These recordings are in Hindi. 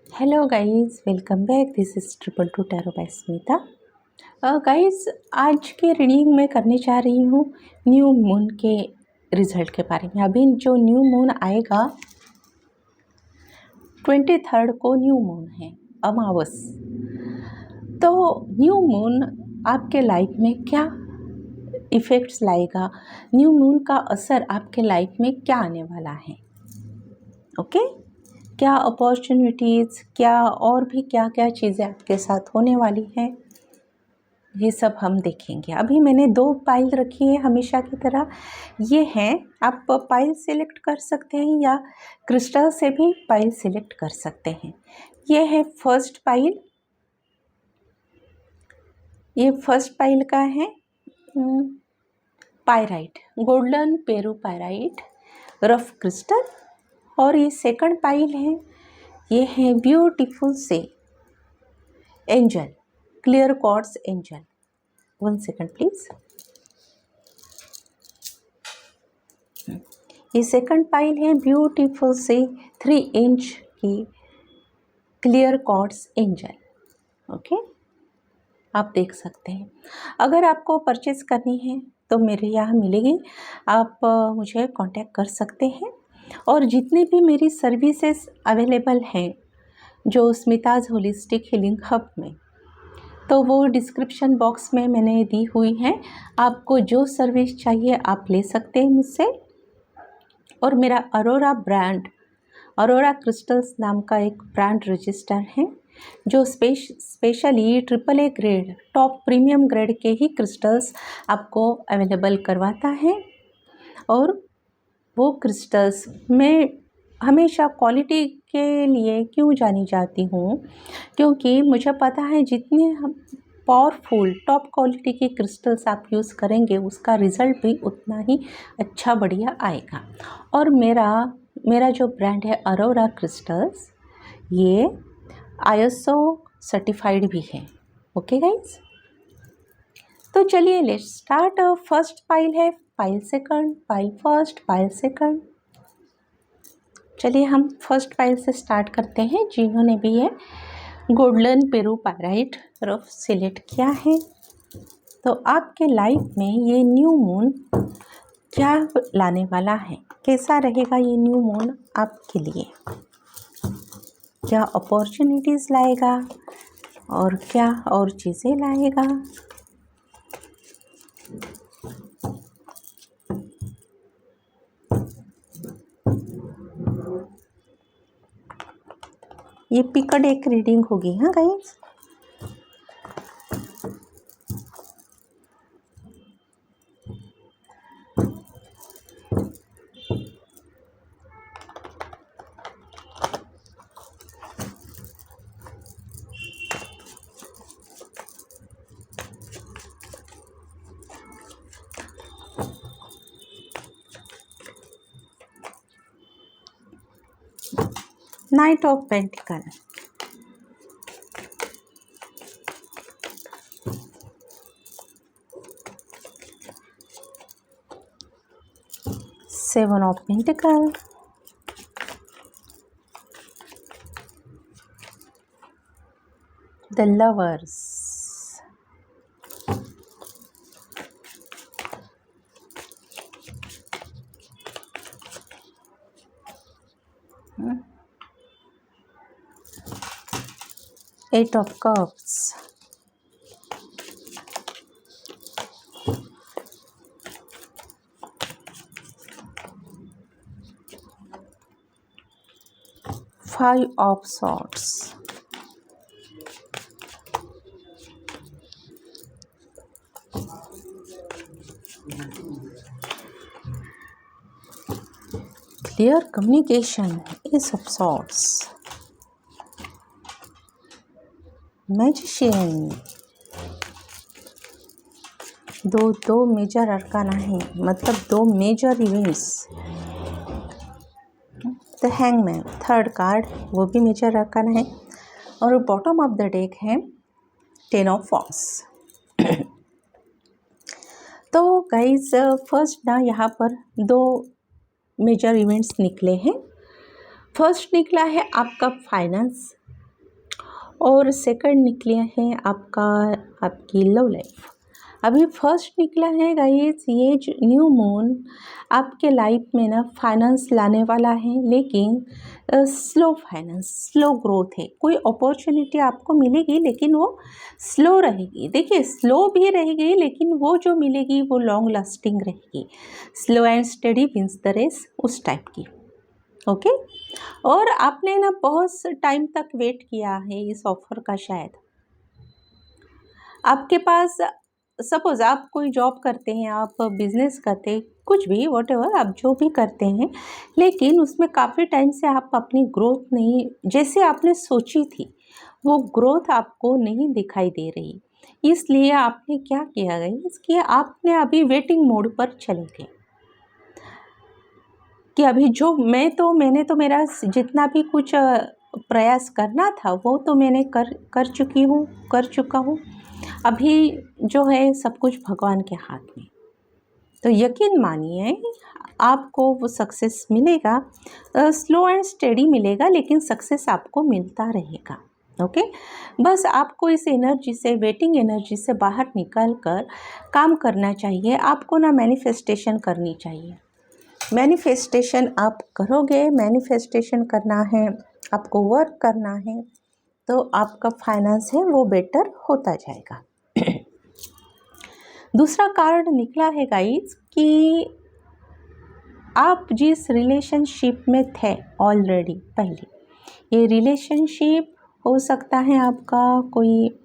Hello guys, welcome back. This is triple two tarot by Smita. Guys, आज की रीडिंग में करने जा रही हूँ न्यू मून के रिजल्ट के बारे में। अभी जो न्यू मून आएगा 23 को न्यू मून है, अमावस। तो न्यू मून आपके लाइफ में क्या इफ़ेक्ट्स लाएगा, न्यू मून का असर आपके लाइफ में क्या आने वाला है, ओके? क्या अपॉर्चुनिटीज़, क्या और भी क्या क्या चीज़ें आपके साथ होने वाली हैं, ये सब हम देखेंगे। अभी मैंने 2 पाइल रखी है हमेशा की तरह। ये हैं, आप पाइल सेलेक्ट कर सकते हैं या क्रिस्टल से भी पाइल सेलेक्ट कर सकते हैं। ये है फर्स्ट पाइल। ये फर्स्ट पाइल का है pyrite, golden Peru pyrite rough crystal. और ये सेकंड पाइल है, ये है ब्यूटीफुल से angel, clear quartz angel. 1 second please. ये सेकंड पाइल है ब्यूटीफुल से 3 इंच की क्लियर क्वार्ट्ज एंजल। ओके, आप देख सकते हैं। अगर आपको परचेज करनी है तो मेरे यहाँ मिलेगी, आप मुझे कांटेक्ट कर सकते हैं। और जितनी भी मेरी सर्विसेज अवेलेबल हैं जो स्मिताज होलिस्टिक हीलिंग हब में, तो वो डिस्क्रिप्शन बॉक्स में मैंने दी हुई है। आपको जो सर्विस चाहिए आप ले सकते हैं मुझसे। और मेरा अरोरा ब्रांड, अरोरा क्रिस्टल्स नाम का एक ब्रांड रजिस्टर है जो specially AAA grade, top premium grade के ही क्रिस्टल्स आपको अवेलेबल करवाता है। और वो क्रिस्टल्स मैं हमेशा क्वालिटी के लिए क्यों जानी जाती हूँ, क्योंकि मुझे पता है जितने पावरफुल टॉप क्वालिटी के क्रिस्टल्स आप यूज़ करेंगे उसका रिज़ल्ट भी उतना ही अच्छा बढ़िया आएगा। और मेरा जो ब्रांड है अरोरा क्रिस्टल्स, ये ISO सर्टिफाइड भी है। ओके गाइज, तो चलिए लेट्स स्टार्ट। फर्स्ट पाइल है pile second, pile first, pile second. चलिए हम फर्स्ट पाइल से स्टार्ट करते हैं। जिन्होंने भी ये golden Peru pyrite rough select किया है, तो आपके लाइफ में ये न्यू मून क्या लाने वाला है, कैसा रहेगा ये न्यू मून आपके लिए, क्या अपॉर्चुनिटीज़ लाएगा और क्या और चीज़ें लाएगा। ये पिकड एक रीडिंग होगी, हाँ guys. Knight of pentacle, seven of pentacle, the lovers, eight of cups, five of swords, clear communication, ace of swords, magician. दो मेजर अरकाना है, मतलब 2 major events. The hangman, third card, वो भी मेजर अरकाना है। और बॉटम ऑफ द डेक है 10 ऑफ वॉन्ड्स। तो गाइज फर्स्ट ना यहाँ पर 2 मेजर इवेंट्स निकले हैं। फर्स्ट निकला है आपका फाइनेंस, और सेकंड निकले हैं आपकी लव लाइफ। अभी फर्स्ट निकला है गाइस, ये जो न्यू मून आपके लाइफ में ना फाइनेंस लाने वाला है, लेकिन स्लो फाइनेंस, स्लो ग्रोथ है। कोई अपॉर्चुनिटी आपको मिलेगी लेकिन वो स्लो रहेगी। देखिए स्लो भी रहेगी लेकिन वो जो मिलेगी वो लॉन्ग लास्टिंग रहेगी। Slow and steady wins the race, उस टाइप की। ओके और आपने ना बहुत टाइम तक वेट किया है इस ऑफर का। शायद आपके पास सपोज़ आप कोई जॉब करते हैं, आप बिजनेस करते हैं, कुछ भी व्हाटएवर आप जो भी करते हैं, लेकिन उसमें काफ़ी टाइम से आप अपनी ग्रोथ नहीं, जैसे आपने सोची थी वो ग्रोथ आपको नहीं दिखाई दे रही। इसलिए आपने क्या किया गाइस कि आपने अभी वेटिंग मोड पर चले गए कि अभी जो मैंने तो मेरा जितना भी कुछ प्रयास करना था वो तो मैंने कर चुका हूँ। अभी जो है सब कुछ भगवान के हाथ में। तो यकीन मानिए आपको वो सक्सेस मिलेगा, स्लो एंड स्टेडी मिलेगा, लेकिन सक्सेस आपको मिलता रहेगा। ओके बस आपको इस एनर्जी से, वेटिंग एनर्जी से बाहर निकल कर काम करना चाहिए। आपको ना मैनिफेस्टेशन करनी चाहिए। मैनिफेस्टेशन आप करोगे, मैनिफेस्टेशन करना है, आपको वर्क करना है, तो आपका फाइनेंस है वो बेटर होता जाएगा। दूसरा कार्ड निकला है गाइस कि आप जिस रिलेशनशिप में थे ऑलरेडी पहले, ये रिलेशनशिप हो सकता है आपका कोई,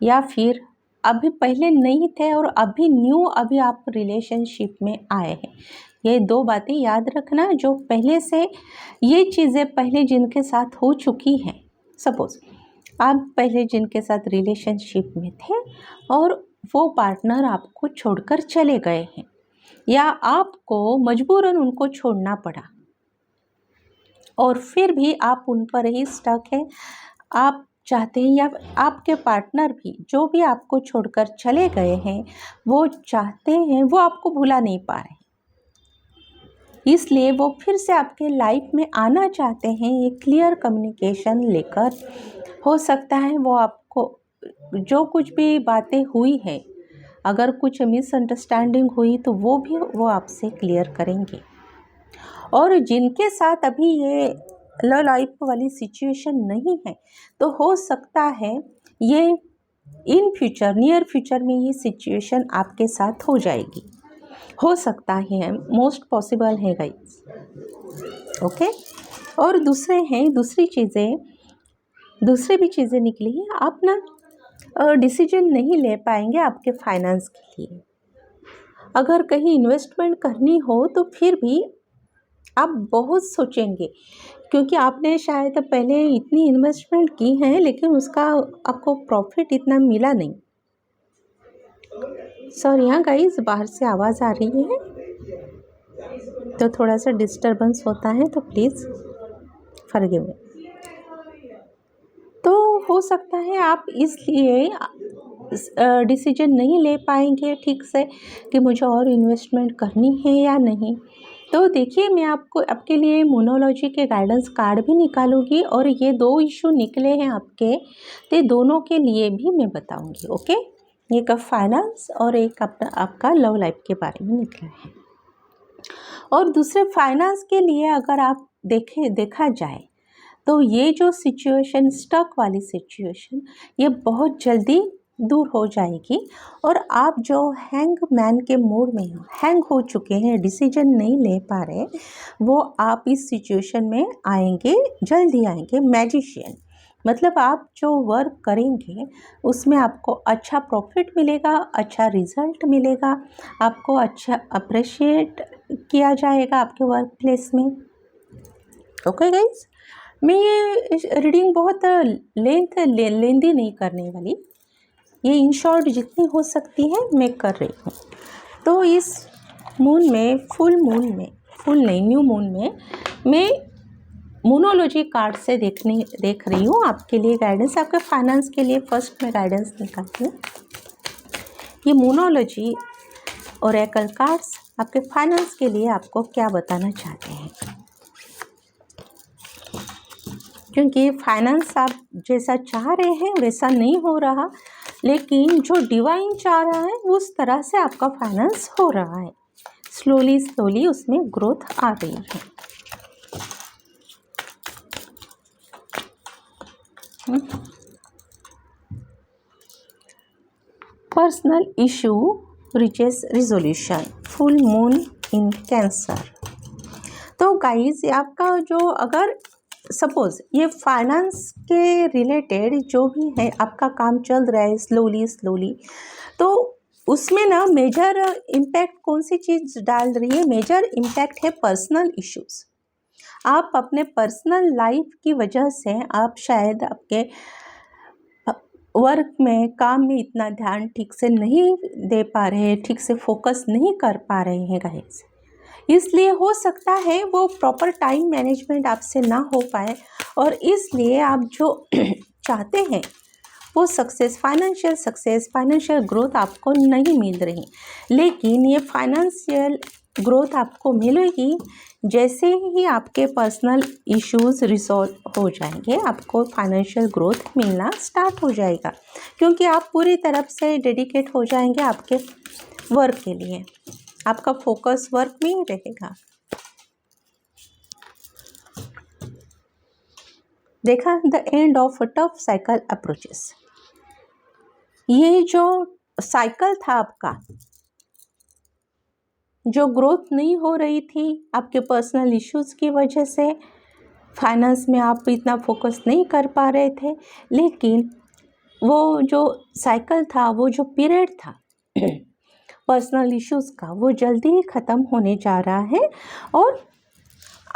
या फिर अभी पहले नहीं थे और अभी न्यू अभी आप रिलेशनशिप में आए हैं। ये दो बातें याद रखना, जो पहले से ये चीज़ें पहले जिनके साथ हो चुकी हैं। सपोज़ आप पहले जिनके साथ रिलेशनशिप में थे और वो पार्टनर आपको छोड़कर चले गए हैं, या आपको मजबूरन उनको छोड़ना पड़ा और फिर भी आप उन पर ही स्टक है। आप चाहते हैं, या आपके पार्टनर भी जो भी आपको छोड़कर चले गए हैं वो चाहते हैं, वो आपको भुला नहीं पा रहे, इसलिए वो फिर से आपके लाइफ में आना चाहते हैं। ये क्लियर कम्युनिकेशन लेकर हो सकता है वो आपको जो कुछ भी बातें हुई है, अगर कुछ मिसअंडरस्टैंडिंग हुई तो वो आपसे क्लियर करेंगे। और जिनके साथ अभी ये लव लाइफ वाली सिचुएशन नहीं है, तो हो सकता है ये इन फ्यूचर, नियर फ्यूचर में ये सिचुएशन आपके साथ हो जाएगी। हो सकता है, मोस्ट पॉसिबल है गाइस। ओके और दूसरी भी चीज़ें निकली हैं। आप ना डिसीजन नहीं ले पाएंगे आपके फाइनेंस के लिए। अगर कहीं इन्वेस्टमेंट करनी हो तो फिर भी आप बहुत सोचेंगे, क्योंकि आपने शायद पहले इतनी इन्वेस्टमेंट की है लेकिन उसका आपको प्रॉफिट इतना मिला नहीं। सॉरी हाँ गाइस, बाहर से आवाज़ आ रही है तो थोड़ा सा डिस्टर्बेंस होता है, तो प्लीज़ फॉरगिव मी। तो हो सकता है आप इसलिए डिसीजन नहीं ले पाएंगे ठीक से कि मुझे और इन्वेस्टमेंट करनी है या नहीं। तो देखिए मैं आपको आपके लिए मोनोलॉजी के गाइडेंस कार्ड भी निकालूंगी और ये दो इशू निकले हैं आपके, तो दोनों के लिए भी मैं बताऊंगी। ओके, एक फाइनेंस और एक आपका लव लाइफ के बारे में निकला है। और दूसरे फाइनेंस के लिए अगर आप देखा जाए तो ये जो सिचुएशन, स्टक वाली सिचुएशन, ये बहुत जल्दी दूर हो जाएगी और आप जो हैंग मैन के मूड में हैंग हो चुके हैं, डिसीजन नहीं ले पा रहे, वो आप इस सिचुएशन में आएंगे, जल्दी आएंगे। मैजिशियन मतलब आप जो वर्क करेंगे उसमें आपको अच्छा प्रॉफिट मिलेगा, अच्छा रिजल्ट मिलेगा, आपको अच्छा अप्रिशिएट किया जाएगा आपके वर्क प्लेस में। ओके गाइज, मैं ये रीडिंग बहुत लेंदी नहीं करने वाली, ये इन शॉर्ट जितनी हो सकती है मैं कर रही हूँ। तो इस मून में, न्यू मून में मैं मोनोलॉजी कार्ड से देख रही हूँ आपके लिए गाइडेंस, आपके फाइनेंस के लिए फर्स्ट में गाइडेंस निकालती हूँ। ये मोनोलॉजी ओरेकल कार्ड्स आपके फाइनेंस के लिए आपको क्या बताना चाहते हैं। क्योंकि फाइनेंस आप जैसा चाह रहे हैं वैसा नहीं हो रहा, लेकिन जो डिवाइन चाह रहा है उस तरह से आपका फाइनेंस हो रहा है। स्लोली स्लोली उसमें ग्रोथ आ रही है। Personal issue riches resolution, full moon in Cancer. तो गाइस आपका जो अगर सपोज ये फाइनेंस के रिलेटेड जो भी है आपका काम चल रहा है स्लोली स्लोली, तो उसमें ना मेजर इम्पैक्ट कौन सी चीज़ डाल रही है? मेजर इम्पैक्ट है पर्सनल इश्यूज़। आप अपने पर्सनल लाइफ की वजह से आप शायद आपके वर्क में, काम में इतना ध्यान ठीक से नहीं दे पा रहे हैं, ठीक से फोकस नहीं कर पा रहे हैं गाइस। इसलिए हो सकता है वो प्रॉपर टाइम मैनेजमेंट आपसे ना हो पाए, और इसलिए आप जो चाहते हैं वो सक्सेस, फाइनेंशियल ग्रोथ आपको नहीं मिल रही। लेकिन ये फाइनेंशियल ग्रोथ आपको मिलेगी जैसे ही आपके पर्सनल इश्यूज़ रिजॉल्व हो जाएंगे, आपको फाइनेंशियल ग्रोथ मिलना स्टार्ट हो जाएगा, क्योंकि आप पूरी तरफ से डेडिकेट हो जाएंगे आपके वर्क के लिए। आपका फोकस वर्क में ही रहेगा। देखा, the end of a tough cycle approaches. ये जो साइकिल था आपका, जो ग्रोथ नहीं हो रही थी आपके पर्सनल इश्यूज़ की वजह से, फाइनेंस में आप इतना फोकस नहीं कर पा रहे थे, लेकिन वो जो साइकिल था, वो जो पीरियड था पर्सनल इश्यूज़ का, वो जल्दी ही ख़त्म होने जा रहा है और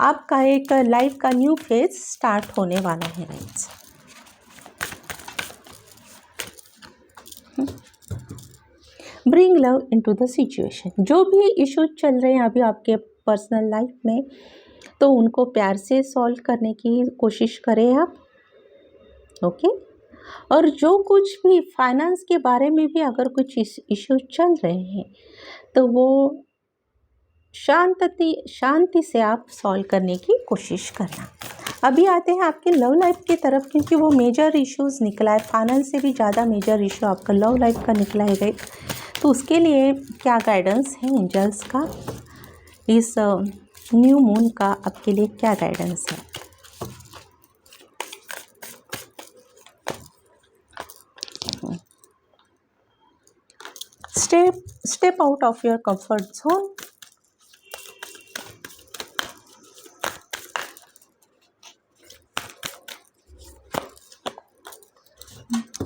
आपका एक लाइफ का न्यू फेज स्टार्ट होने वाला है guys. Bring love into the situation. जो भी इश्यूज चल रहे हैं अभी आपके पर्सनल लाइफ में, तो उनको प्यार से सॉल्व करने की कोशिश करें आप, ओके। और जो कुछ भी फाइनेंस के बारे में भी अगर कुछ इश्यूज चल रहे हैं, तो वो शांति से आप सॉल्व करने की कोशिश करना। अभी आते हैं आपके लव लाइफ की तरफ, क्योंकि वो मेजर इश्यूज निकला है, फाइनेंस से भी ज़्यादा मेजर इशू आपका लव लाइफ का निकला है। तो उसके लिए क्या गाइडेंस है एंजल्स का, इस न्यू मून का आपके लिए क्या गाइडेंस है? Step out of your comfort zone.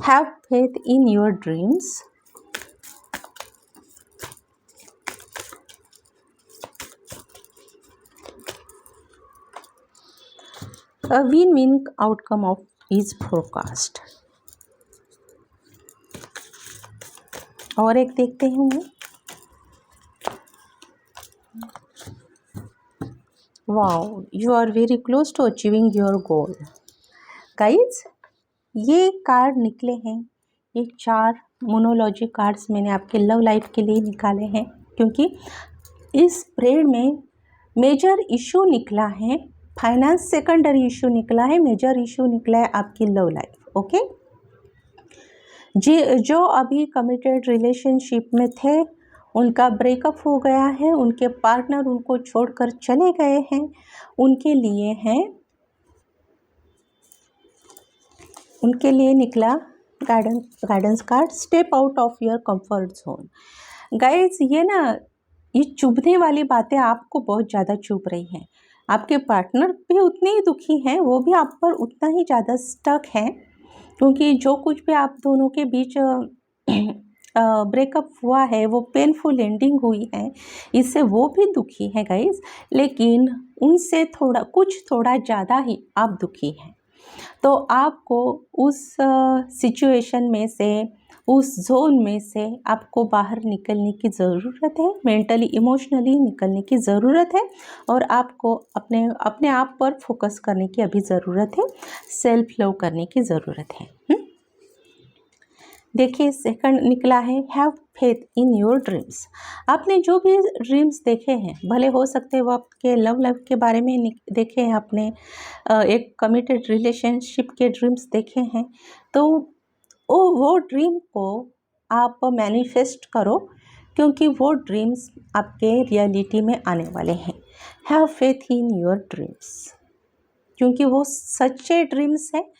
Have faith in your dreams. A win-win outcome of is forecast। और एक देखते हैं, wow, you are very close to achieving your goal. Guys, ये कार्ड निकले हैं, ये 4 मोनोलॉजी कार्ड्स मैंने आपके लव लाइफ के लिए निकाले हैं, क्योंकि इस स्प्रेड में मेजर इशू निकला है, फाइनेंस सेकेंडरी इशू निकला है, मेजर इशू निकला है आपकी लव लाइफ, ओके। जो अभी कमिटेड रिलेशनशिप में थे उनका ब्रेकअप हो गया है, उनके पार्टनर उनको छोड़कर चले गए हैं, उनके लिए निकला guidance card, step out of your comfort zone. Guys, ये चुभने वाली बातें आपको बहुत ज़्यादा चुभ रही हैं, आपके पार्टनर भी उतने ही दुखी हैं, वो भी आप पर उतना ही ज़्यादा स्टक हैं, क्योंकि जो कुछ भी आप दोनों के बीच ब्रेकअप हुआ है वो पेनफुल एंडिंग हुई है, इससे वो भी दुखी है गाइस, लेकिन उनसे थोड़ा ज़्यादा ही आप दुखी हैं। तो आपको उस सिचुएशन में से, उस जोन में से आपको बाहर निकलने की ज़रूरत है, मेंटली इमोशनली निकलने की ज़रूरत है, और आपको अपने आप पर फोकस करने की अभी ज़रूरत है, सेल्फ लव करने की ज़रूरत है। देखिए सेकंड निकला है have faith in your dreams. आपने जो भी ड्रीम्स देखे हैं, भले हो सकते हैं वो आपके लव लाइफ के बारे में देखे हैं, आपने एक कमिटेड रिलेशनशिप के ड्रीम्स देखे हैं, तो वो ड्रीम को आप मैनिफेस्ट करो, क्योंकि वो ड्रीम्स आपके रियलिटी में आने वाले हैं। Have faith in your dreams, क्योंकि वो सच्चे ड्रीम्स हैं,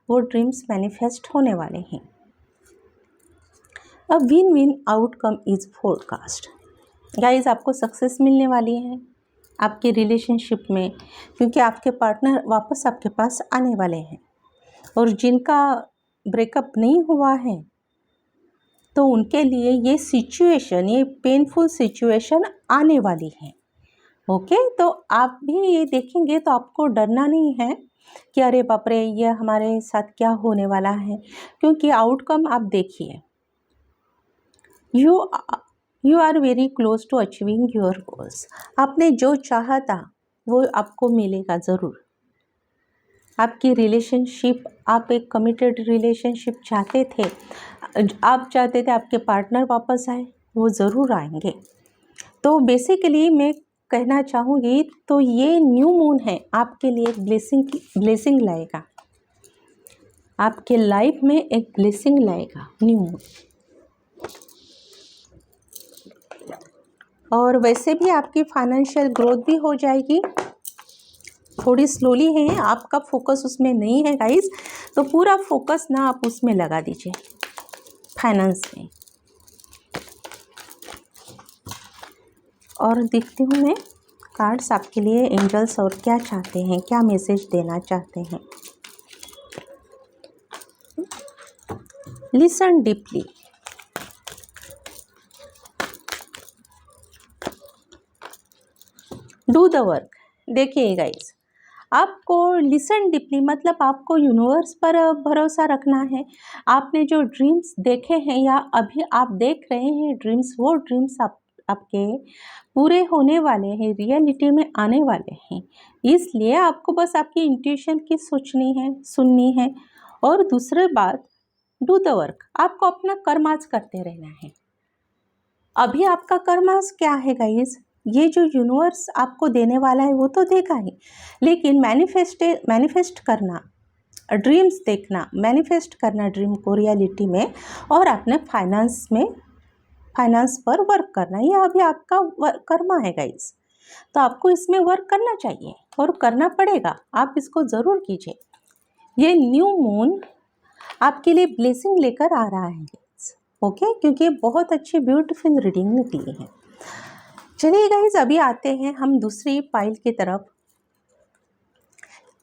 वो ड्रीम्स मैनिफेस्ट होने वाले हैं। A win win outcome is forecast. Guys, आपको सक्सेस मिलने वाली है आपके रिलेशनशिप में, क्योंकि आपके पार्टनर वापस आपके पास आने वाले हैं। और जिनका ब्रेकअप नहीं हुआ है तो उनके लिए ये सिचुएशन, ये पेनफुल सिचुएशन आने वाली है। ओके, तो आप भी ये देखेंगे तो आपको डरना नहीं है कि अरे बाप रे ये हमारे साथ क्या होने वाला है, क्योंकि आउटकम आप देखिए, you are very close to achieving your goals. आपने जो चाहा था वो आपको मिलेगा ज़रूर। आपकी रिलेशनशिप, आप एक कमिटेड रिलेशनशिप चाहते थे, आप चाहते थे आपके पार्टनर वापस आए, वो ज़रूर आएंगे। तो बेसिकली मैं कहना चाहूँगी, तो ये न्यू मून है आपके लिए एक ब्लेसिंग लाएगा, आपके लाइफ में एक ब्लेसिंग लाएगा न्यू मून। और वैसे भी आपकी फाइनेंशियल ग्रोथ भी हो जाएगी, थोड़ी स्लोली है, आपका फोकस उसमें नहीं है गाइस, तो पूरा फोकस ना आप उसमें लगा दीजिए फाइनेंस में। और देखती हूँ मैं कार्ड्स आपके लिए एंजल्स और क्या चाहते हैं, क्या मैसेज देना चाहते हैं। Listen deeply. Do the work. देखिए गाइस, आपको लिसन डीपली मतलब आपको यूनिवर्स पर भरोसा रखना है। आपने जो ड्रीम्स देखे हैं या अभी आप देख रहे हैं ड्रीम्स, वो ड्रीम्स आपके पूरे होने वाले हैं, रियलिटी में आने वाले हैं। इसलिए आपको बस आपकी इंट्यूशन की सोचनी है, सुननी है। और दूसरी बात, डू द वर्क। आपको अपना कर्म आज करते रहना है। अभी आपका कर्म आज क्या है गाइस, ये जो यूनिवर्स आपको देने वाला है वो तो देगा ही, लेकिन मैनिफेस्ट करना, ड्रीम्स देखना, मैनिफेस्ट करना ड्रीम को रियलिटी में, और अपने फाइनेंस पर वर्क करना, ये अभी आपका कर्मा है गाइस। तो आपको इसमें वर्क करना चाहिए और करना पड़ेगा, आप इसको ज़रूर कीजिए। ये न्यू मून आपके लिए ब्लेसिंग लेकर आ रहा है गाइस, ओके, क्योंकि बहुत अच्छी ब्यूटीफुल रीडिंग निकली है। चलिए गाइस, अभी आते हैं हम दूसरी पाइल की तरफ।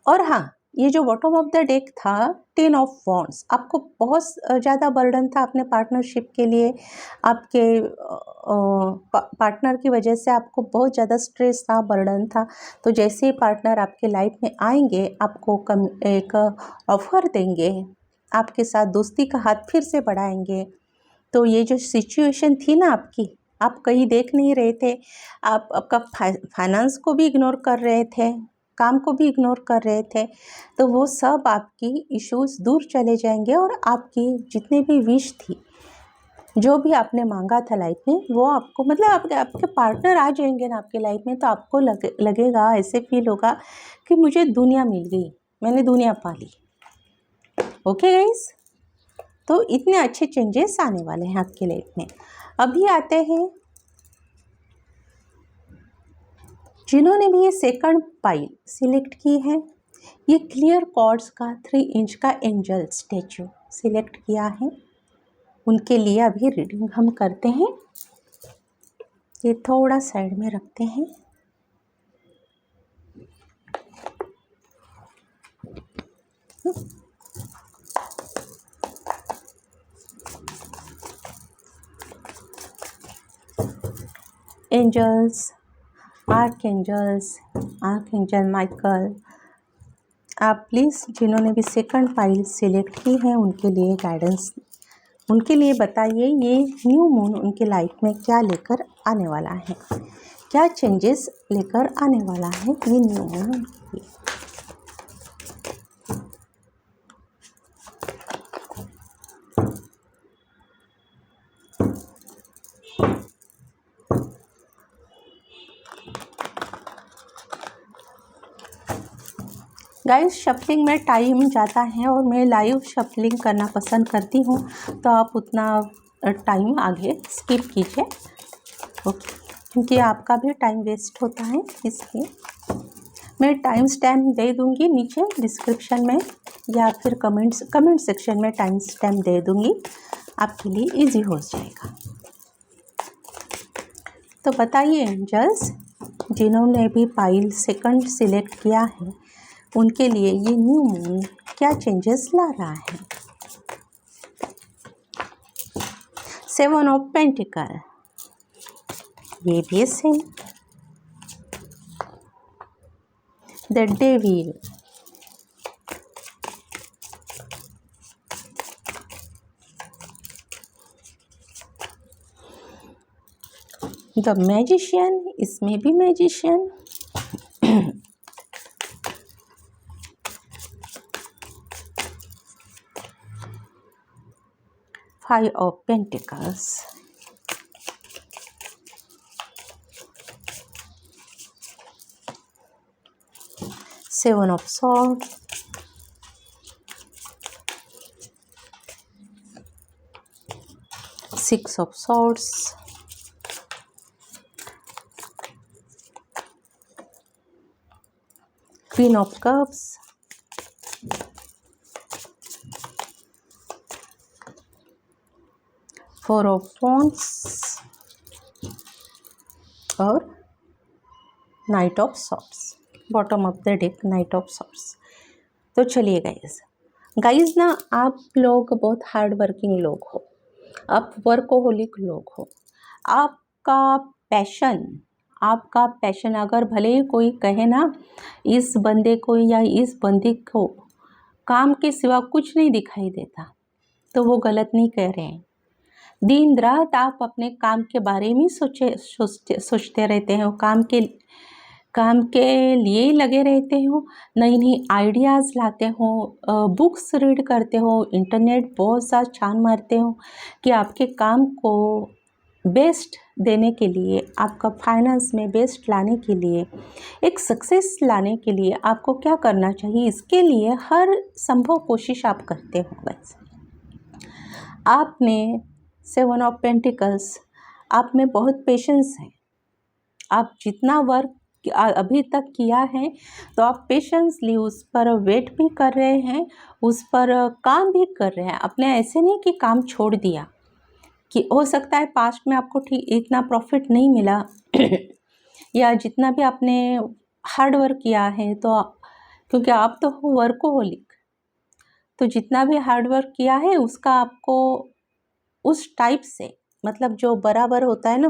और हाँ, ये जो बॉटम ऑफ द डेक था 10 ऑफ वॉन्ड्स, आपको बहुत ज़्यादा बर्डन था अपने पार्टनरशिप के लिए, आपके पार्टनर की वजह से आपको बहुत ज़्यादा स्ट्रेस था, बर्डन था। तो जैसे ही पार्टनर आपके लाइफ में आएंगे, आपको एक ऑफ़र देंगे, आपके साथ दोस्ती का हाथ फिर से बढ़ाएंगे। तो ये जो सिचुएशन थी ना आपकी, आप कहीं देख नहीं रहे थे, आप आपका फाइनेंस को भी इग्नोर कर रहे थे, काम को भी इग्नोर कर रहे थे, तो वो सब आपकी इश्यूज दूर चले जाएंगे। और आपकी जितने भी विश थी, जो भी आपने मांगा था लाइफ में, वो आपको मतलब आपके पार्टनर आ जाएंगे ना आपके लाइफ में, तो आपको लगेगा, ऐसे फील होगा कि मुझे दुनिया मिल गई, मैंने दुनिया पा ली। ओके गाइस, तो इतने अच्छे चेंजेस आने वाले हैं आपके लाइफ में। अभी आते हैं जिन्होंने भी ये सेकंड पाइल सिलेक्ट की है, ये क्लियर कॉर्ड्स का 3 इंच का एंजल स्टैचू सिलेक्ट किया है, उनके लिए अभी रीडिंग हम करते हैं। ये थोड़ा साइड में रखते हैं। एंजल्स, आर्कएंजल माइकल, आप प्लीज़ जिन्होंने भी सेकंड फाइल सिलेक्ट की है उनके लिए गाइडेंस, उनके लिए बताइए ये न्यू मून उनके लाइफ में क्या लेकर आने वाला है, क्या चेंजेस लेकर आने वाला है ये न्यू मून उनके लिए। गाइस शफलिंग में टाइम जाता है और मैं लाइव शफलिंग करना पसंद करती हूँ, तो आप उतना टाइम आगे स्किप कीजिए, ओके, क्योंकि आपका भी टाइम वेस्ट होता है। इसलिए मैं टाइम स्टैम्प दे दूँगी नीचे डिस्क्रिप्शन में, या फिर कमेंट सेक्शन में टाइम स्टैम्प दे दूँगी, आपके लिए इजी हो जाएगा। तो बताइए एंजल्स, जिन्होंने भी पाइल सेकंड सिलेक्ट किया है, उनके लिए ये न्यू मून क्या चेंजेस ला रहा है। 7 ऑफ पेंटिकल, ये भी same. The devil, the magician, इसमें भी magician. 5 of Pentacles, Seven of Swords, Six of Swords, Queen of Cups, Four of Wands और Knight of Swords, bottom of the deck Knight of Swords। तो चलिए गाइज ना, आप लोग बहुत हार्ड वर्किंग लोग हो, आप वर्कोहोलिक लोग हो। आपका पैशन अगर भले ही कोई कहे ना इस बंदे को या इस बंदी को काम के सिवा कुछ नहीं दिखाई देता, तो वो गलत नहीं कह रहे हैं। दिन रात आप अपने काम के बारे में सोचते रहते हो, काम के लिए ही लगे रहते हो, नई नई आइडियाज़ लाते हो, बुक्स रीड करते हो, इंटरनेट बहुत सा छान मारते हो कि आपके काम को बेस्ट देने के लिए, आपका फाइनेंस में बेस्ट लाने के लिए, एक सक्सेस लाने के लिए आपको क्या करना चाहिए, इसके लिए हर संभव कोशिश आप करते हो। बस आपने 7 ऑफ पेंटिकल्स, आप में बहुत पेशेंस है। आप जितना वर्क अभी तक किया है, तो आप पेशेंसली उस पर वेट भी कर रहे हैं, उस पर काम भी कर रहे हैं। आपने ऐसे नहीं कि काम छोड़ दिया, कि हो सकता है पास्ट में आपको ठीक इतना प्रॉफिट नहीं मिला या जितना भी आपने हार्ड वर्क किया है, तो क्योंकि आप तो हो वर्कोहोलिक, तो जितना भी हार्ड वर्क किया है उसका आपको उस टाइप से, मतलब जो बराबर होता है ना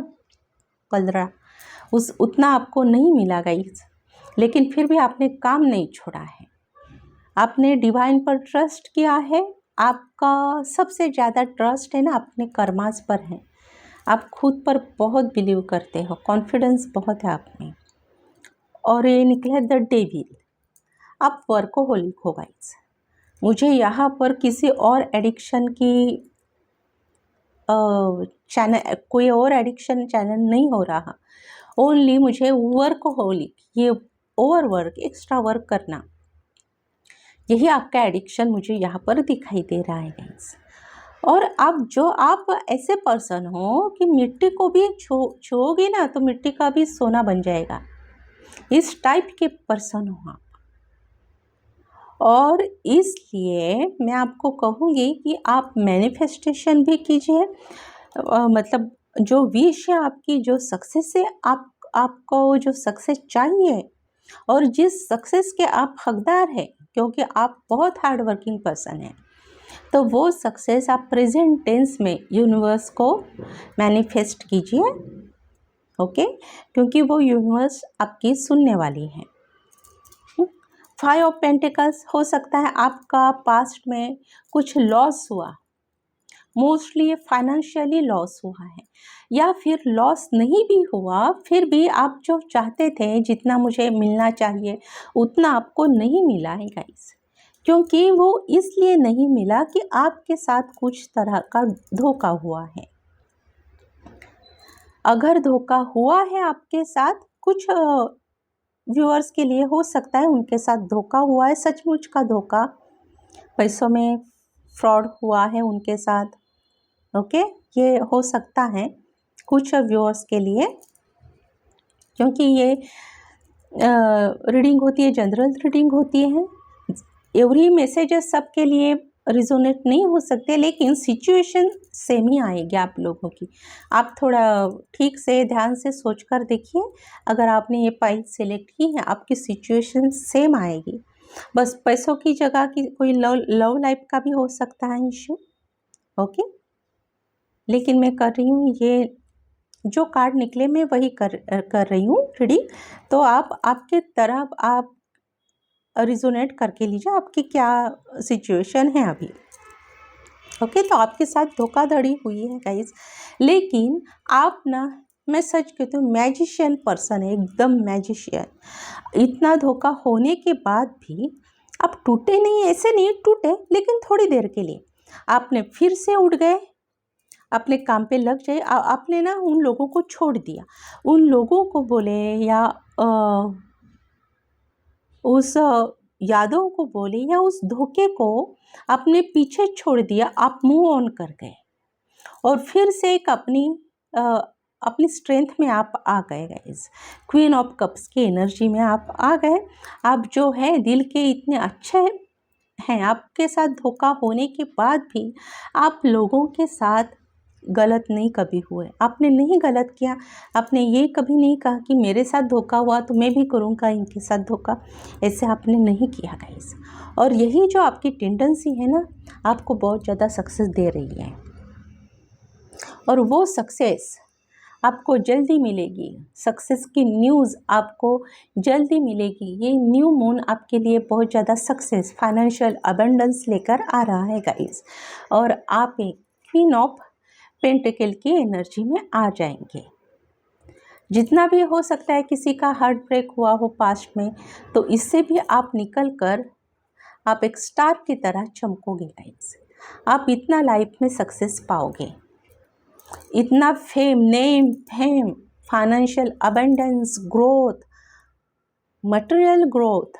पलड़ा, उतना आपको नहीं मिला गाइस। लेकिन फिर भी आपने काम नहीं छोड़ा है, आपने डिवाइन पर ट्रस्ट किया है। आपका सबसे ज़्यादा ट्रस्ट है ना अपने कर्मास पर है। आप खुद पर बहुत बिलीव करते हो, कॉन्फिडेंस बहुत है आप में। और ये निकला द डेविल, आप वर्कोहोलिक हो गाइस। मुझे यहाँ पर किसी और एडिक्शन की चैनल, कोई और एडिक्शन चैनल नहीं हो रहा, ओनली मुझे वर्कोहोलिक, ये ओवरवर्क, एक्स्ट्रा वर्क करना, यही आपका एडिक्शन मुझे यहाँ पर दिखाई दे रहा है गाइस। और आप ऐसे पर्सन हो कि मिट्टी को भी छूओगे ना तो मिट्टी का भी सोना बन जाएगा, इस टाइप के पर्सन हो आप। और इसलिए मैं आपको कहूँगी कि आप मैनिफेस्टेशन भी कीजिए, मतलब जो विश है आपकी, जो सक्सेस है, आपको जो सक्सेस चाहिए और जिस सक्सेस के आप हकदार हैं, क्योंकि आप बहुत हार्ड वर्किंग पर्सन हैं, तो वो सक्सेस आप प्रेजेंट टेंस में यूनिवर्स को मैनिफेस्ट कीजिए, ओके, क्योंकि वो यूनिवर्स आपकी सुनने वाली है। 5 ऑफ पेंटिकल्स, हो सकता है आपका पास्ट में कुछ लॉस हुआ, मोस्टली फाइनेंशियली लॉस हुआ है, या फिर लॉस नहीं भी हुआ, फिर भी आप जो चाहते थे, जितना मुझे मिलना चाहिए उतना आपको नहीं मिला है गाइस। क्योंकि वो इसलिए नहीं मिला कि आपके साथ कुछ तरह का धोखा हुआ है। अगर धोखा हुआ है आपके साथ, कुछ व्यूअर्स के लिए हो सकता है उनके साथ धोखा हुआ है, सचमुच का धोखा, पैसों में फ्रॉड हुआ है उनके साथ। ओके, ये हो सकता है कुछ व्यूअर्स के लिए, क्योंकि ये रीडिंग होती है, जनरल रीडिंग होती है। एवरी मैसेजेस सबके लिए रिजोनेट नहीं हो सकते, लेकिन सिचुएशन सेम ही आएगी आप लोगों की। आप थोड़ा ठीक से ध्यान से सोच कर देखिए, अगर आपने ये पाइल सेलेक्ट की है आपकी सिचुएशन सेम आएगी। बस पैसों की जगह की कोई लव लाइफ का भी हो सकता है इशू। ओके, लेकिन मैं कर रही हूँ, ये जो कार्ड निकले मैं वही कर रही हूँ रीडिंग। तो आप आपके तरफ आप रिजोनेट करके लीजिए आपकी क्या सिचुएशन है अभी। ओके, तो आपके साथ धोखाधड़ी हुई है गाइस, लेकिन आप ना, मैं सच कहती हूँ, मैजिशियन पर्सन है, एकदम मैजिशियन। इतना धोखा होने के बाद भी आप टूटे नहीं, ऐसे नहीं टूटे, लेकिन थोड़ी देर के लिए आपने फिर से उठ गए, अपने काम पे लग जाए। आपने ना उन लोगों को छोड़ दिया, उन लोगों को बोले या उस यादों को बोले या उस धोखे को अपने पीछे छोड़ दिया, आप मूव ऑन कर गए और फिर से एक अपनी स्ट्रेंथ में आप आ गए गाइस। क्वीन ऑफ कप्स की एनर्जी में आप आ गए। आप जो है दिल के इतने अच्छे हैं, आपके साथ धोखा होने के बाद भी आप लोगों के साथ गलत नहीं कभी हुए, आपने नहीं गलत किया, आपने ये कभी नहीं कहा कि मेरे साथ धोखा हुआ तो मैं भी करूँगा इनके साथ धोखा, ऐसे आपने नहीं किया गाइस। और यही जो आपकी टेंडेंसी है ना, आपको बहुत ज़्यादा सक्सेस दे रही है, और वो सक्सेस आपको जल्दी मिलेगी। सक्सेस की न्यूज़ आपको जल्दी मिलेगी। ये न्यू मून आपके लिए बहुत ज़्यादा सक्सेस, फाइनेंशियल अबंडेंस लेकर आ रहा है गाइस, और आप एक क्वीन ऑफ पेंटिकल की एनर्जी में आ जाएंगे। जितना भी हो सकता है किसी का हार्ट ब्रेक हुआ हो पास्ट में, तो इससे भी आप निकल कर आप एक स्टार की तरह चमकोगे गाइस। आप इतना लाइफ में सक्सेस पाओगे, इतना fame, name, fame, financial abundance, growth, material growth,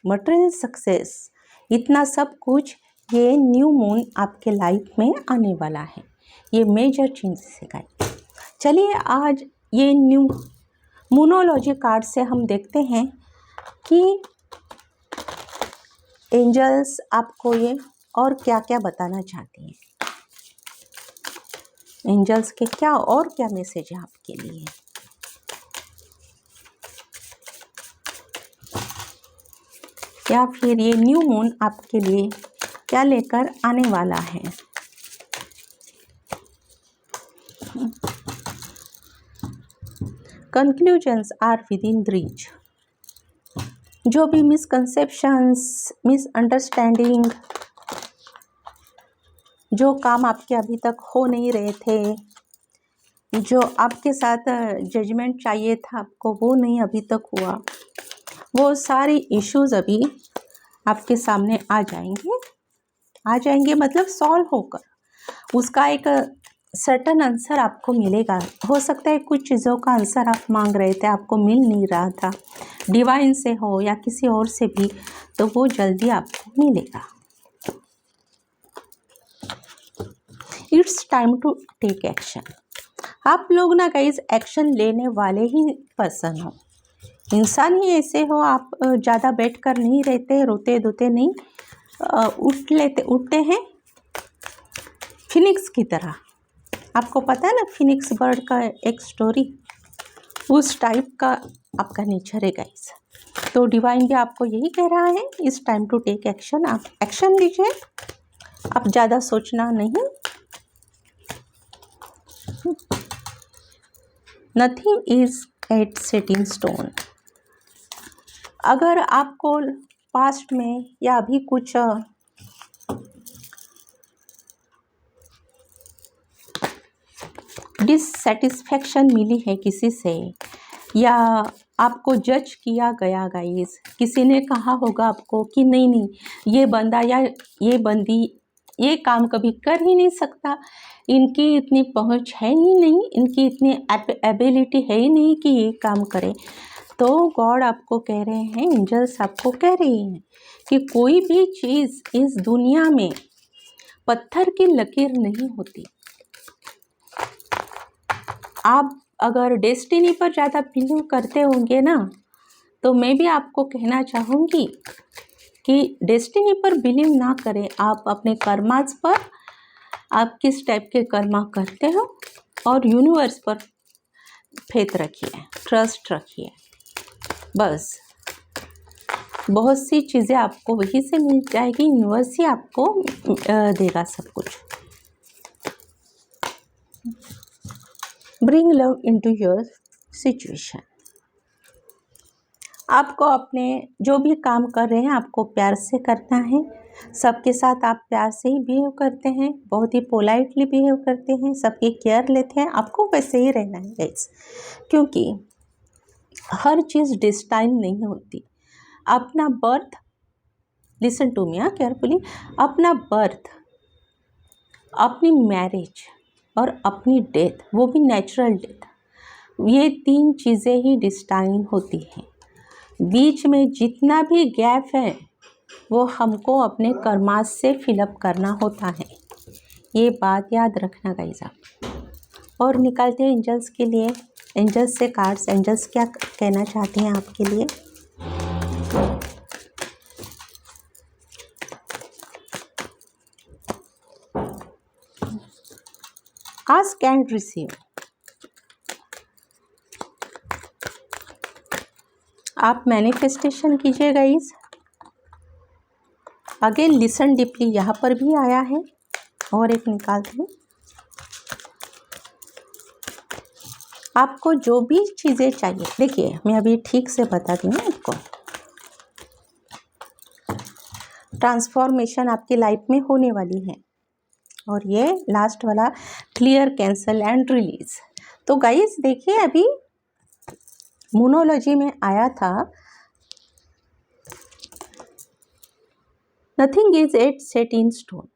material success, इतना सब कुछ ये न्यू मून आपके लाइफ में आने वाला है। ये मेजर चेंजेस है गाइस। चलिए आज ये न्यू मूनोलॉजी कार्ड से हम देखते हैं कि एंजल्स आपको ये और क्या क्या बताना चाहती हैं। एंजल्स के क्या और क्या मैसेज है आपके लिए। या फिर ये न्यू मून आपके लिए क्या लेकर आने वाला है। Conclusions are within reach. जो भी मिसकंसेप्शंस, मिसअंडरस्टैंडिंग, जो काम आपके अभी तक हो नहीं रहे थे, जो आपके साथ जजमेंट चाहिए था आपको, वो नहीं अभी तक हुआ, वो सारी इश्यूज अभी आपके सामने आ जाएंगे मतलब सॉल्व होकर उसका एक सर्टन आंसर आपको मिलेगा। हो सकता है कुछ चीज़ों का आंसर आप मांग रहे थे, आपको मिल नहीं रहा था, डिवाइन से हो या किसी और से भी, तो वो जल्दी आपको मिलेगा। It's time to take action. आप लोग ना गाइस एक्शन लेने वाले ही पर्सन हो, इंसान ही ऐसे हो। आप ज़्यादा बैठ कर नहीं रहते, रोते धोते नहीं, उठते हैं फिनिक्स की तरह। आपको पता है ना फिनिक्स बर्ड का एक स्टोरी, उस टाइप का आपका नेचर है गाइस। तो डिवाइन भी आपको यही कह रहा है, is time to take action. आप एक्शन लीजिए, आप ज़्यादा सोचना नहीं। Nothing is at set in stone. अगर आपको पास्ट में या अभी कुछ डिससेटिस्फैक्शन मिली है किसी से, या आपको जज किया गया गाइस, किसी ने कहा होगा आपको कि नहीं ये बंदा या ये बंदी ये काम कभी कर ही नहीं सकता, इनकी इतनी पहुंच है ही नहीं, इनकी इतनी एबिलिटी है ही नहीं कि ये काम करे। तो गॉड आपको कह रहे हैं, एंजल्स आपको कह रही हैं कि कोई भी चीज़ इस दुनिया में पत्थर की लकीर नहीं होती। आप अगर डेस्टिनी पर ज़्यादा बिलीव करते होंगे ना, तो मैं भी आपको कहना चाहूँगी कि डेस्टिनी पर बिलीव ना करें, आप अपने कर्मास पर, आप किस टाइप के कर्मा करते हो, और यूनिवर्स पर फेथ रखिए, ट्रस्ट रखिए। बस बहुत सी चीज़ें आपको वहीं से मिल जाएगी, यूनिवर्स ही आपको देगा सब कुछ। Bring love into your situation. आपको अपने जो भी काम कर रहे हैं आपको प्यार से करना है। सबके साथ आप प्यार से ही बिहेव करते हैं, बहुत ही पोलाइटली बिहेव करते हैं, सबकी केयर लेते हैं। आपको वैसे ही रहना है गाइस, क्योंकि हर चीज़ डेस्टाइन नहीं होती। अपना birth, listen to me carefully, अपना बर्थ, अपनी मैरिज और अपनी डेथ, वो भी नेचुरल डेथ, ये 3 चीज़ें ही डेस्टाइन होती हैं। बीच में जितना भी गैप है वो हमको अपने कर्मास से फिलअप करना होता है। ये बात याद रखना गाइस आप। और निकालते हैं एंजल्स के लिए, एंजल्स से कार्ड्स, एंजल्स क्या कहना चाहते हैं आपके लिए। Ask and receive. आप मैनिफेस्टेशन कीजिए गाइस। अगेन लिसन डीपली, यहाँ पर भी आया है। और एक निकालते हैं। आपको जो भी चीज़ें चाहिए, देखिए मैं अभी ठीक से बताती हूँ आपको। ट्रांसफॉर्मेशन आपकी लाइफ में होने वाली है। और ये लास्ट वाला क्लियर, कैंसल एंड रिलीज। तो गाइस देखिए, अभी मोनोलॉजी में आया था, nothing is at set in stone,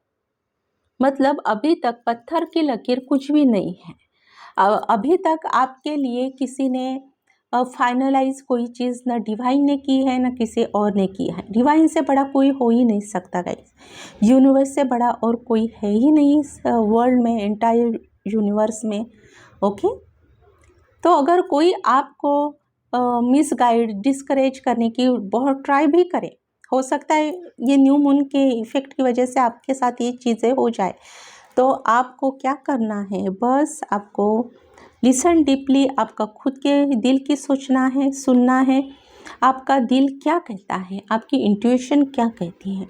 मतलब अभी तक पत्थर की लकीर कुछ भी नहीं है। अभी तक आपके लिए किसी ने फाइनलाइज कोई चीज़ न डिवाइन ने की है न किसी और ने की है। डिवाइन से बड़ा कोई हो ही नहीं सकता गाइस, यूनिवर्स से बड़ा और कोई है ही नहीं इस वर्ल्ड में, एंटायर यूनिवर्स में। ओके, तो अगर कोई आपको मिसगाइड, डिस्करेज करने की बहुत ट्राई भी करे, हो सकता है ये न्यू मून के इफ़ेक्ट की वजह से आपके साथ ये चीज़ें हो जाए, तो आपको क्या करना है, बस आपको लिसन डीपली, आपका खुद के दिल की सोचना है, सुनना है। आपका दिल क्या कहता है, आपकी इंट्यूशन क्या कहती है।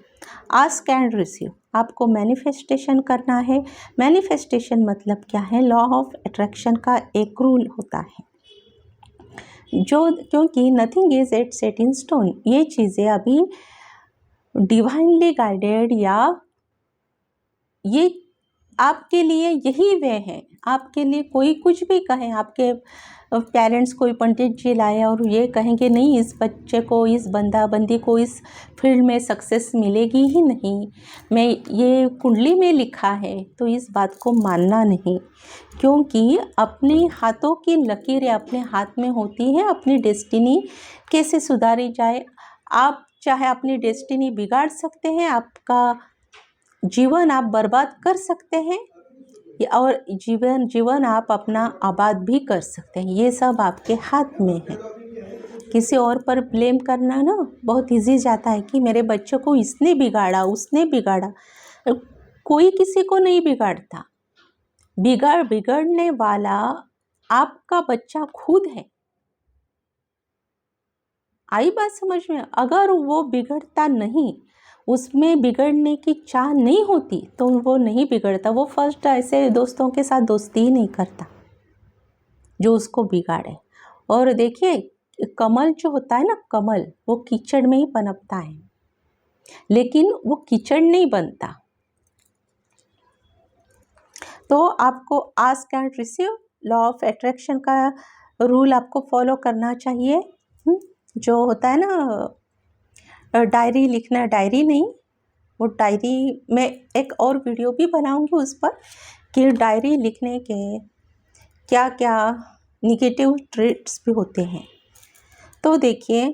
Ask and receive. आपको मैनिफेस्टेशन करना है। मैनिफेस्टेशन मतलब क्या है, लॉ ऑफ अट्रैक्शन का एक रूल होता है, जो क्योंकि nothing is at set in stone, ये चीज़ें अभी डिवाइनली गाइडेड, या ये आपके लिए यही वे है। आपके लिए कोई कुछ भी कहे, आपके पेरेंट्स कोई पंडित जी लाए और ये कहेंगे नहीं, इस बच्चे को, इस बंदी को इस फील्ड में सक्सेस मिलेगी ही नहीं, मैं ये कुंडली में लिखा है, तो इस बात को मानना नहीं, क्योंकि अपने हाथों की लकीरें अपने हाथ में होती हैं। अपनी डेस्टिनी कैसे सुधारी जाए, आप चाहे अपनी डेस्टिनी बिगाड़ सकते हैं, आपका जीवन आप बर्बाद कर सकते हैं, और जीवन आप अपना आबाद भी कर सकते हैं। ये सब आपके हाथ में है। किसी और पर ब्लेम करना ना बहुत इजी जाता है कि मेरे बच्चों को इसने बिगाड़ा, उसने बिगाड़ा। कोई किसी को नहीं बिगाड़ता, बिगड़ने वाला आपका बच्चा खुद है। आई बात समझ में? अगर वो बिगड़ता नहीं, उसमें बिगड़ने की चाह नहीं होती, तो वो नहीं बिगड़ता। वो फर्स्ट ऐसे दोस्तों के साथ दोस्ती ही नहीं करता जो उसको बिगाड़े। और देखिए, कमल जो होता है ना, कमल वो कीचड़ में ही पनपता है, लेकिन वो कीचड़ नहीं बनता। तो आपको ask and receive, law of attraction का रूल आपको फॉलो करना चाहिए। जो होता है ना, डायरी लिखना, डायरी नहीं, वो डायरी में एक और वीडियो भी बनाऊंगी उस पर, कि डायरी लिखने के क्या क्या निगेटिव ट्रेट्स भी होते हैं। तो देखिए,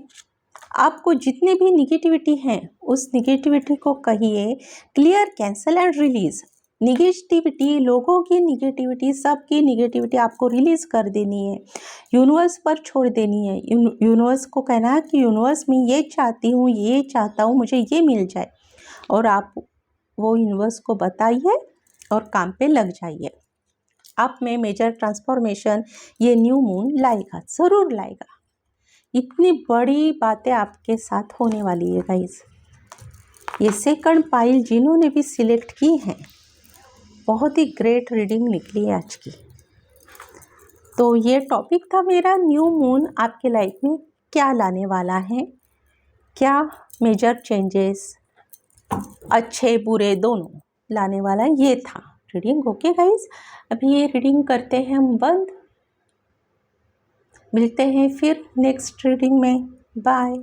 आपको जितने भी निगेटिविटी हैं उस निगेटिविटी को कहिए clear, cancel and release. Negativity, लोगों की निगेटिविटी, सबकी निगेटिविटी आपको रिलीज कर देनी है, यूनिवर्स पर छोड़ देनी है। यूनिवर्स को कहना है कि यूनिवर्स मैं ये चाहती हूँ, ये चाहता हूँ, मुझे ये मिल जाए, और आप वो यूनिवर्स को बताइए और काम पे लग जाइए। आप में मेजर ट्रांसफॉर्मेशन ये न्यू मून लाएगा, ज़रूर लाएगा। इतनी बड़ी बातें आपके साथ होने वाली है गाइस। ये सेकंड पाइल जिन्होंने भी सिलेक्ट की हैं, बहुत ही ग्रेट रीडिंग निकली है आज की। तो ये टॉपिक था मेरा, न्यू मून आपके लाइफ में क्या लाने वाला है, क्या मेजर चेंजेस, अच्छे बुरे दोनों लाने वाला है, ये था रीडिंग। ओके गाइस, अभी ये रीडिंग करते हैं हम बंद। मिलते हैं फिर नेक्स्ट रीडिंग में। बाय।